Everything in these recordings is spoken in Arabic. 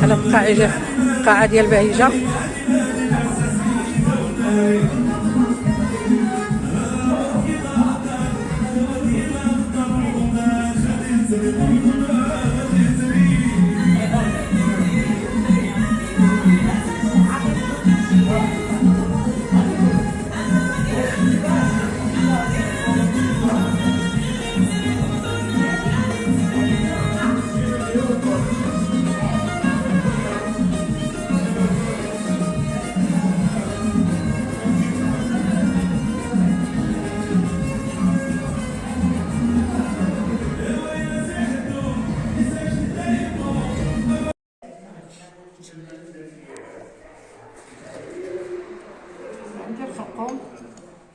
هنا في القاعة ديال بهيجة. عندي الخرقوم،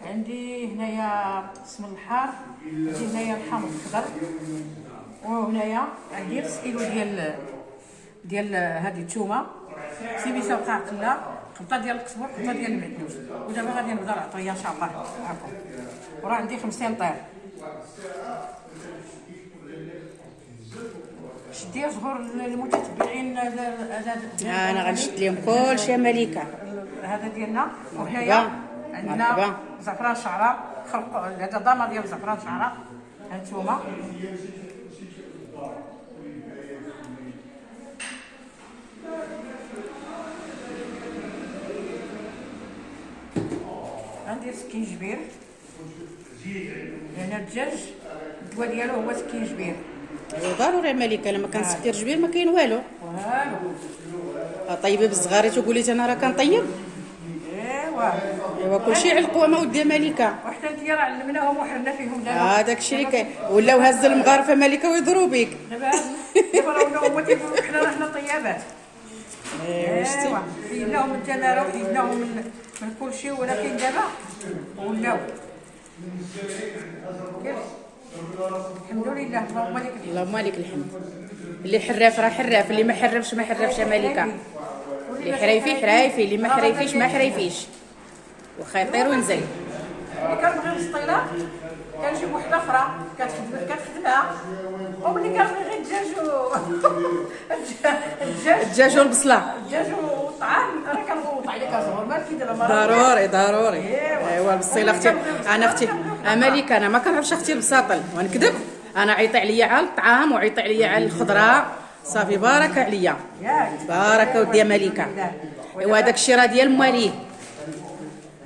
عندي هنايا اسم الحار، عندي هنايا الحامض الخضر، وهنايا عندي نص كيلو ديال هذه الثومه، سميسه وقع قله، خلطه ديال القزبر، خلطه ديال المعدنوس. ودابا غادي نبدا العطريه ان شاء الله معكم. وراه عندي 50 طير. شدي زهور المتتبعين. انا غنشد لهم كلشي ملكه. هذا ديالنا. وهنايا عندنا زعفران شعره، هذا ضامه ديال زعفران شعره. هانتوما عندي سكينجبير، هنا الدجاج الدواء ديالو هو سكينجبير. ضروري ملكه، لما كنسكر جبير ما كاين والو. طيبي بالصغاري تقولي انا راه كنطيب. ايوا كلشي على القوامه ودي ملكه، وحتى انت راه علمناهم وحرنا فيهم دابا. هذاك الشيء اللي كاين. ولاو هز المغارفه ملكه ويضربوا بك. دابا راه ولاو هما تيقولوا حنا طيابات. ايوا حيدناهم من التماره وحيدناهم من كلشي، ولكن دابا ولاو الحمد لله. اللهم لك الحمد. اللهم لك الحمد. اللي حراف راه حراف، اللي ما حرفش ما حرفش ملكه. اللي حريفي حرايفي، اللي ما حريفيش ما حريفيش، واخا يطير وينزل. اللي كنبغي السطيله كنجيب وحده اخرى كتخدمها، وملي كنبغي غير الدجاج والبصله، الدجاج والطعام راه كنغوط عليك صغور ما كيدير ضروري. ايوا البصيله اختي، انا اختي ملكه انا ما كنعرفش اختي البساطل ونكذب. انا عيطي عليا على الطعام وعيطي عليا على الخضره، صافي بارك عليا بارك ودي ملكه. ايوا هذاك الشيء راه ديال مواليه.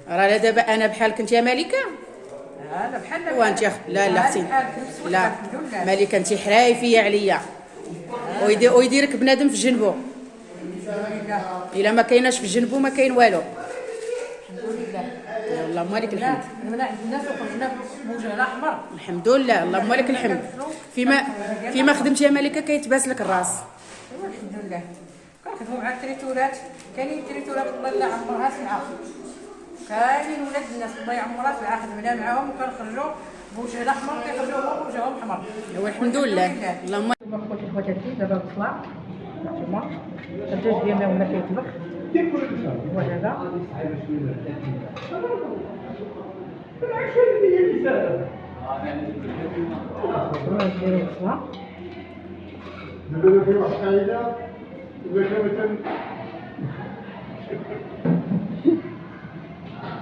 راه دابا انا بحالك انت يا ملكه. لا بحال وانت لا اختي لا ملكه، انت حرايفيه عليا ويديرك بنادم في جنبه. الا ما كايناش في جنبه ما كاين والو. اللهم لك الحمد. من عند الناس وخرجنا بوجه الاحمر الحمد لله. اللهم لك الحمد. فيما خدمت يا ملكه كيتباس لك الراس. ايوا الحمد لله. كنخدموا مع التريتورات، كاينين تريتورات الله لا عمرها سمعه، كاينين ولاد الناس الله يعمرها سمعه خدمنا معاهم وكنخرجوا بوجه الاحمر كيخرجوا هما بوجههم احمر. ايوا الحمد لله. اللهم خوتي خواتاتي دابا البصله هانتوما الدجاج ديالنا ولا كيطبخ. وهذا نديرو البصله. دابا في واحد الحاجه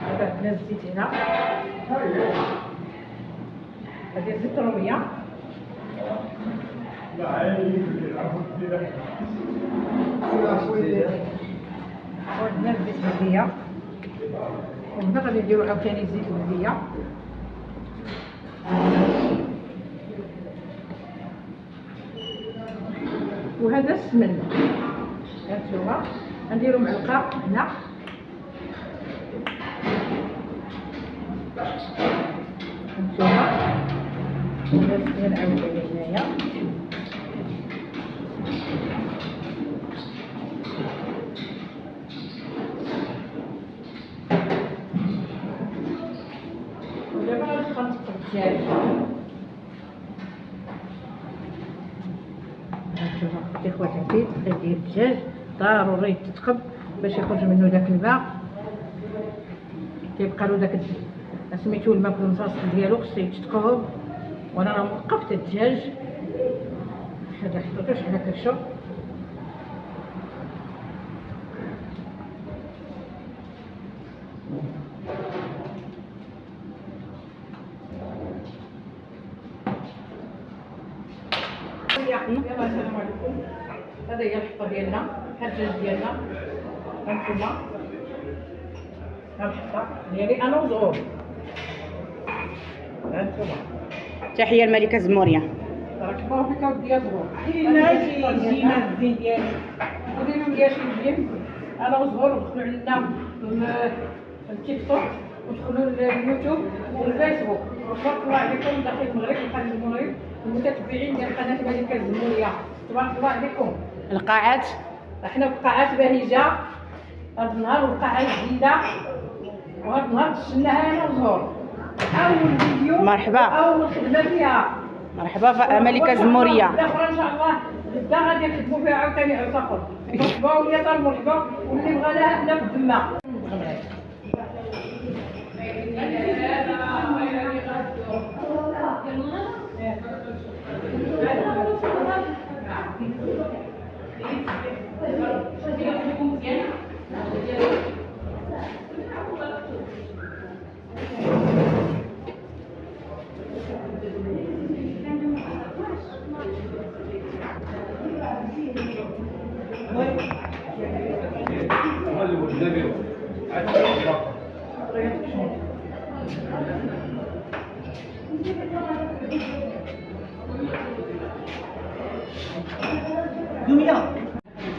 هذا عندنا الزيت هنا، هذه زيت الروميه. وعندنا الزيت البلديه، وهنا غادي نديرو عاوتاني الزيت البلديه. وهذا السمن هانتوما غنديرو معلقه هنا. هانتوما هذا السمن عاوتاني هنايا. ودابا غنبقى نطبخ الدجاج. هانتوما اختي خواتاتي الطيب ديال الدجاج ضروري يتثقب باش يخرج منه داك الماء، كيبقى له داك سميتو الماء بالمصاص ديالو خصو يتثقب. وانا راه وقفت الدجاج هذا حطيتوش على كرشه يلا السلام عليكم. هذا هي الحطه ديالنا، هاد الدجاج ديالنا هانتوما. ها الحطه ديالي انا وزهور. هانتوما تحيه الملكه زموريه. راك باغي فيك اودي زهور. يجينا الزين ديالي. وديروا لي شي فيديو انا وزهور، ودخلوا عندنا التيك توك، ودخلوا اليوتيوب والفيسبوك. تبارك الله عليكم داخل المغرب وخارج المغرب، المتتبعين ديال قناه الملكه الزموريه، تبارك الله عليكم. القاعات احنا في قاعات بهيجه هذا النهار، والقاعه جديده، وهذا النهار تشناها انا وزهور. اول فيديو مرحبا. اول خدمه فيها. مرحبا في ملكه زموريه. الاخرى ان شاء الله غدا غادي نخدموا فيها عاوتاني عاوت اخر. مرحبا واليسار مرحبا، واللي بغى لها حنا في الدمه.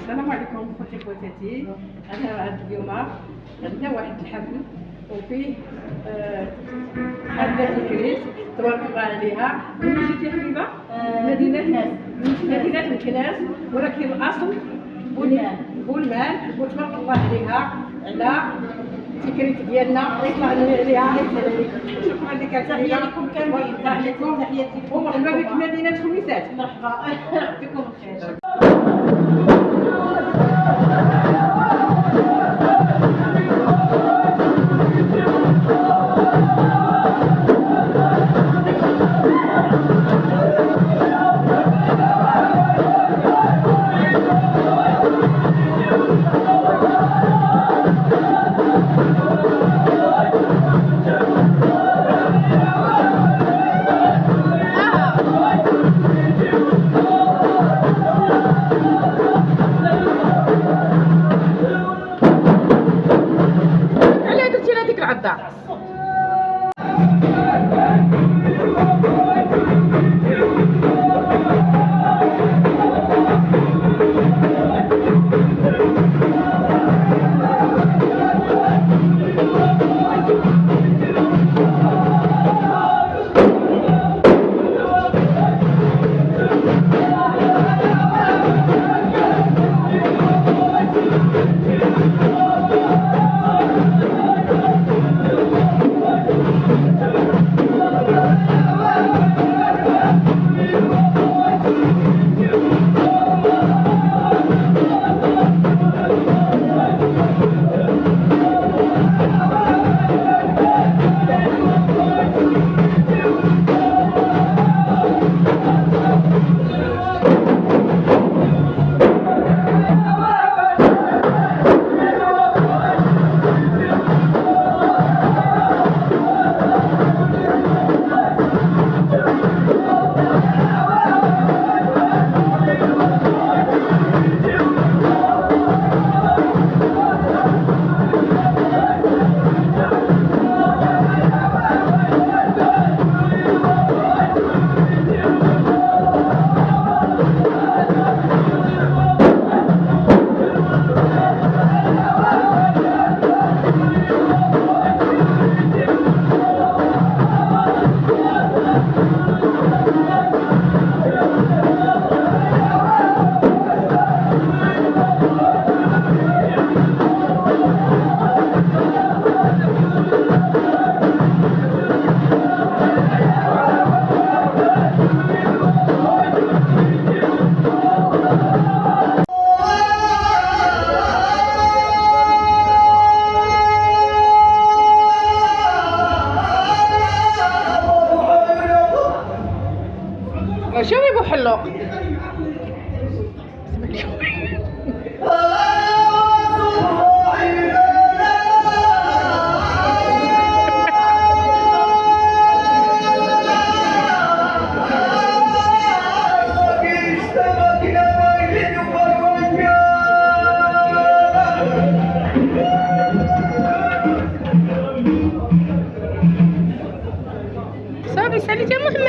السلام عليكم خوتي خواتاتي. انا هاد اليوم عندنا واحد الحفل وفيه حاجه تكريت تبارك الله عليها. من جيتي يا حبيبه؟ مدينه الكناس، ولكن الاصل بولمان، وتبارك الله عليها على التكريت ديالنا. يطلع عليها شكرا لك. تحية لكم كاملين. تحياتي لكم ومرحبا بك مدينه خميسات. مرحبا بكم بخير. علاه درتي لنا ديك العضه؟ قالت يا محمد